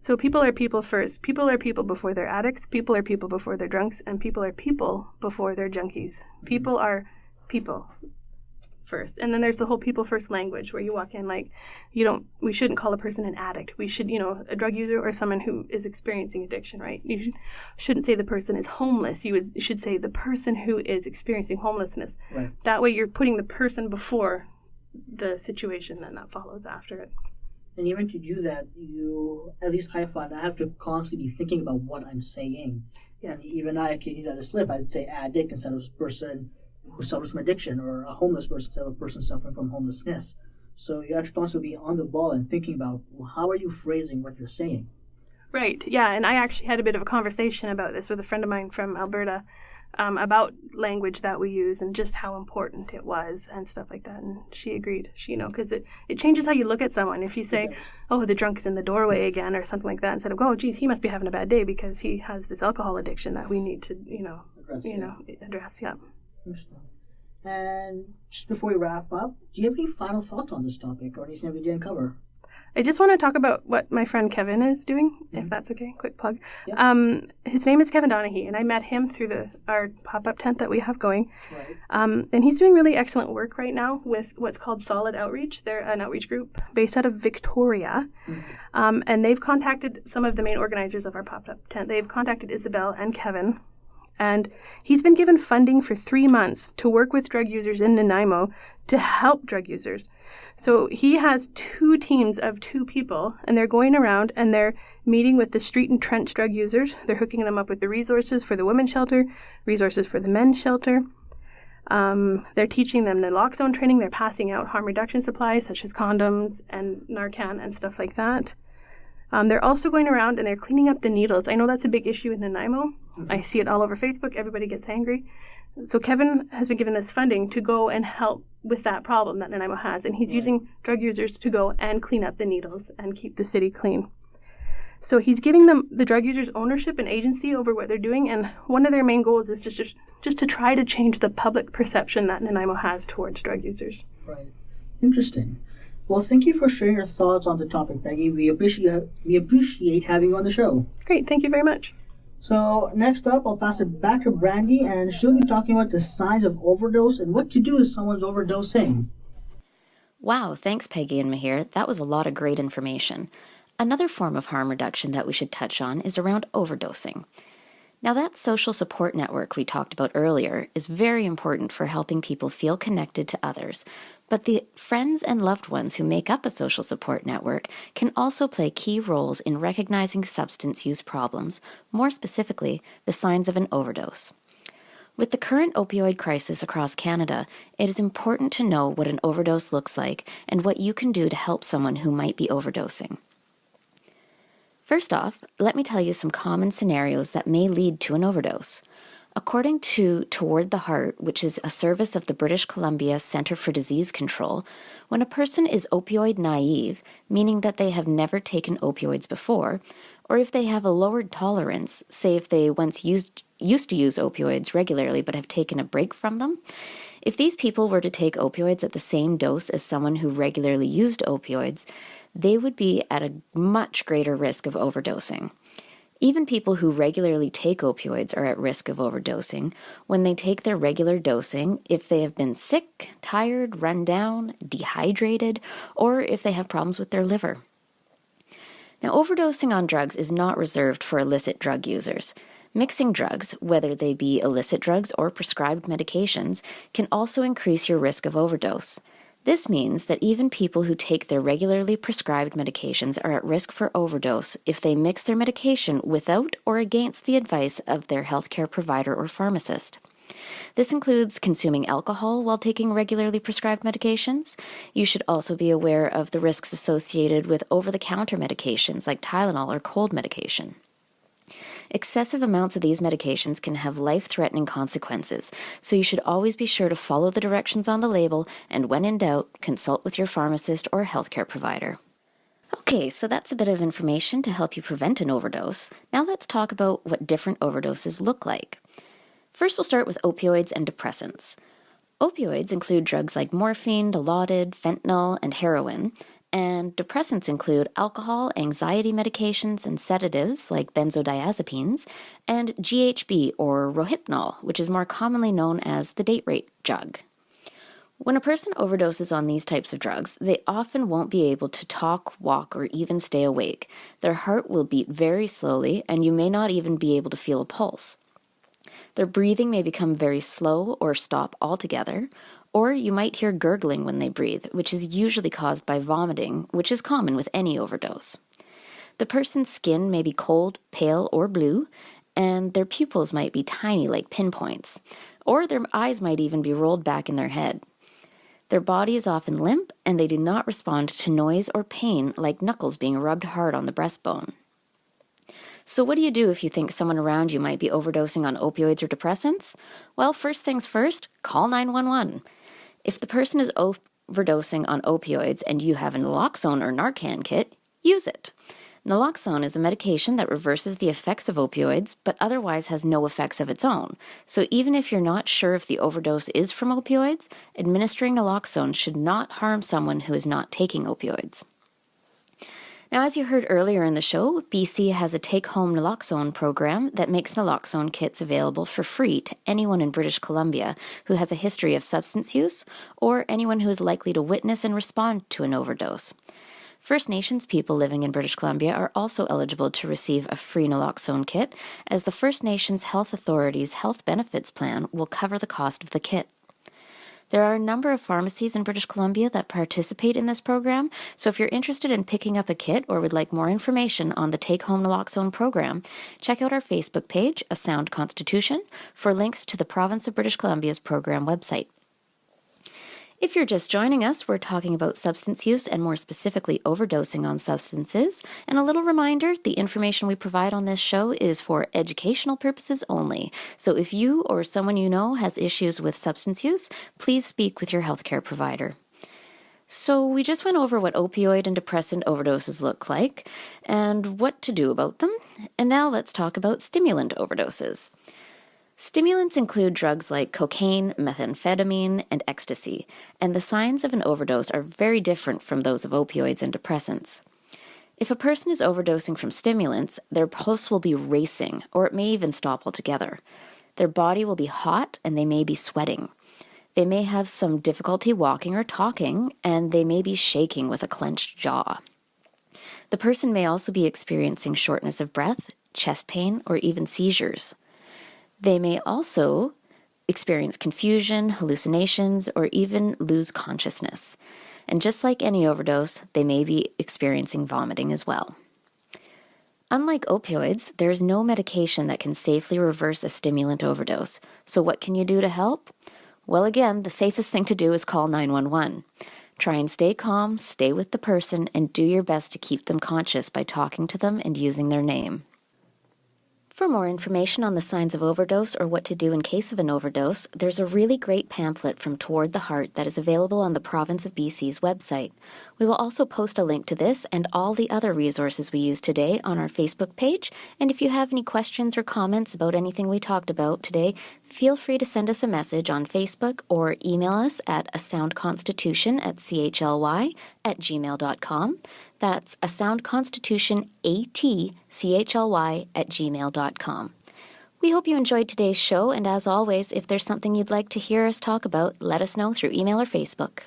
F: So people are people first. People are people before they're addicts. People are people before they're drunks. And people are people before they're junkies. Mm-hmm. People are people first. And then there's the whole people first language where you walk in like, we shouldn't call a person an addict. We should, a drug user or someone who is experiencing addiction, right? You shouldn't say the person is homeless. You should say the person who is experiencing homelessness. Right. That way you're putting the person before the situation, then that follows after it.
A: And even to do that, at least I find I have to constantly be thinking about what I'm saying.
F: Yes.
A: And even I can use that as a slip. I'd say addict instead of person who suffers from addiction, or a homeless person instead of a person suffering from homelessness. So you have to constantly be on the ball and thinking about, how are you phrasing what you're saying?
F: Right, yeah, and I actually had a bit of a conversation about this with a friend of mine from Alberta about language that we use and just how important it was and stuff like that. And she agreed, because it changes how you look at someone. If you say, oh, the drunk's in the doorway again or something like that, instead of, oh, geez, he must be having a bad day because he has this alcohol addiction that we need to, address, yeah.
A: Interesting. And just before we wrap up, do you have any final thoughts on this topic or anything that we didn't cover?
F: I just want to talk about what my friend Kevin is doing, if that's okay. Quick plug. Yeah. His name is Kevin Donaghy, and I met him through our pop-up tent that we have going. Right. And he's doing really excellent work right now with what's called Solid Outreach. They're an outreach group based out of Victoria. Mm-hmm. And they've contacted some of the main organizers of our pop-up tent. They've contacted Isabel and Kevin. And he's been given funding for 3 months to work with drug users in Nanaimo to help drug users. So he has 2 teams of 2 people, and they're going around and they're meeting with the street and trench drug users. They're hooking them up with the resources for the women's shelter, resources for the men's shelter. They're teaching them naloxone training. They're passing out harm reduction supplies such as condoms and Narcan and stuff like that. They're also going around and they're cleaning up the needles. I know that's a big issue in Nanaimo. Mm-hmm. I see it all over Facebook. Everybody gets angry. So Kevin has been given this funding to go and help with that problem that Nanaimo has. And he's using drug users to go and clean up the needles and keep the city clean. So he's giving them, the drug users, ownership and agency over what they're doing. And one of their main goals is just to try to change the public perception that Nanaimo has towards drug users.
A: Right. Interesting. Well, thank you for sharing your thoughts on the topic, Peggy. We appreciate having you on the show.
F: Great. Thank you very much.
A: So next up, I'll pass it back to Brandy, and she'll be talking about the signs of overdose and what to do if someone's overdosing.
D: Wow, thanks Peggy and Mahir. That was a lot of great information. Another form of harm reduction that we should touch on is around overdosing. Now, that social support network we talked about earlier is very important for helping people feel connected to others, but the friends and loved ones who make up a social support network can also play key roles in recognizing substance use problems, more specifically, the signs of an overdose. With the current opioid crisis across Canada, it is important to know what an overdose looks like and what you can do to help someone who might be overdosing. First off, let me tell you some common scenarios that may lead to an overdose. According to Toward the Heart, which is a service of the British Columbia Centre for Disease Control, when a person is opioid naive, meaning that they have never taken opioids before, or if they have a lowered tolerance, say if they once used to use opioids regularly but have taken a break from them, if these people were to take opioids at the same dose as someone who regularly used opioids, they would be at a much greater risk of overdosing. Even people who regularly take opioids are at risk of overdosing when they take their regular dosing if they have been sick, tired, run down, dehydrated, or if they have problems with their liver. Now, overdosing on drugs is not reserved for illicit drug users. Mixing drugs, whether they be illicit drugs or prescribed medications, can also increase your risk of overdose. This means that even people who take their regularly prescribed medications are at risk for overdose if they mix their medication without or against the advice of their healthcare provider or pharmacist. This includes consuming alcohol while taking regularly prescribed medications. You should also be aware of the risks associated with over-the-counter medications like Tylenol or cold medication. Excessive amounts of these medications can have life-threatening consequences, so you should always be sure to follow the directions on the label and, when in doubt, consult with your pharmacist or healthcare provider. Okay, so that's a bit of information to help you prevent an overdose. Now let's talk about what different overdoses look like. First, we'll start with opioids and depressants. Opioids include drugs like morphine, Dilaudid, fentanyl, and heroin, and depressants include alcohol, anxiety medications, and sedatives like benzodiazepines, and GHB or Rohypnol, which is more commonly known as the date rape drug. When a person overdoses on these types of drugs, they often won't be able to talk, walk, or even stay awake. Their heart will beat very slowly, and you may not even be able to feel a pulse. Their breathing may become very slow or stop altogether, or you might hear gurgling when they breathe, which is usually caused by vomiting, which is common with any overdose. The person's skin may be cold, pale, or blue, and their pupils might be tiny like pinpoints, or their eyes might even be rolled back in their head. Their body is often limp, and they do not respond to noise or pain like knuckles being rubbed hard on the breastbone. So what do you do if you think someone around you might be overdosing on opioids or depressants? Well, first things first, call 911. If the person is overdosing on opioids and you have a naloxone or Narcan kit, use it. Naloxone is a medication that reverses the effects of opioids, but otherwise has no effects of its own. So even if you're not sure if the overdose is from opioids, administering naloxone should not harm someone who is not taking opioids. Now, as you heard earlier in the show, BC has a take-home naloxone program that makes naloxone kits available for free to anyone in British Columbia who has a history of substance use or anyone who is likely to witness and respond to an overdose. First Nations people living in British Columbia are also eligible to receive a free naloxone kit, as the First Nations Health Authority's Health Benefits Plan will cover the cost of the kit. There are a number of pharmacies in British Columbia that participate in this program, so if you're interested in picking up a kit or would like more information on the Take-Home Naloxone program, check out our Facebook page, A Sound Constitution, for links to the Province of British Columbia's program website. If you're just joining us, we're talking about substance use and more specifically overdosing on substances. And a little reminder, the information we provide on this show is for educational purposes only. So if you or someone you know has issues with substance use, please speak with your healthcare provider. So we just went over what opioid and depressant overdoses look like and what to do about them. And now let's talk about stimulant overdoses. Stimulants include drugs like cocaine, methamphetamine, and ecstasy, and the signs of an overdose are very different from those of opioids and depressants. If a person is overdosing from stimulants, their pulse will be racing, or it may even stop altogether. Their body will be hot, and they may be sweating. They may have some difficulty walking or talking, and they may be shaking with a clenched jaw. The person may also be experiencing shortness of breath, chest pain, or even seizures. They may also experience confusion, hallucinations, or even lose consciousness. And just like any overdose, they may be experiencing vomiting as well. Unlike opioids, there is no medication that can safely reverse a stimulant overdose. So what can you do to help? Well, again, the safest thing to do is call 911. Try and stay calm, stay with the person, and do your best to keep them conscious by talking to them and using their name. For more information on the signs of overdose or what to do in case of an overdose, there's a really great pamphlet from Toward the Heart that is available on the Province of BC's website. We will also post a link to this and all the other resources we used today on our Facebook page, and if you have any questions or comments about anything we talked about today, feel free to send us a message on Facebook or email us at asoundconstitution@chly@gmail.com. That's asoundconstitution@chly@gmail.com. We hope you enjoyed today's show, and as always, if there's something you'd like to hear us talk about, let us know through email or Facebook.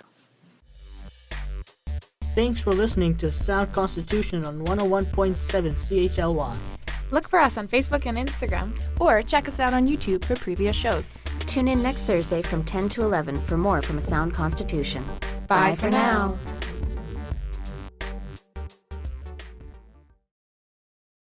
A: Thanks for listening to Sound Constitution on 101.7 CHLY.
B: Look for us on Facebook and Instagram.
C: Or check us out on YouTube for previous shows.
D: Tune in next Thursday from 10 to 11 for more from A Sound Constitution.
B: Bye for now.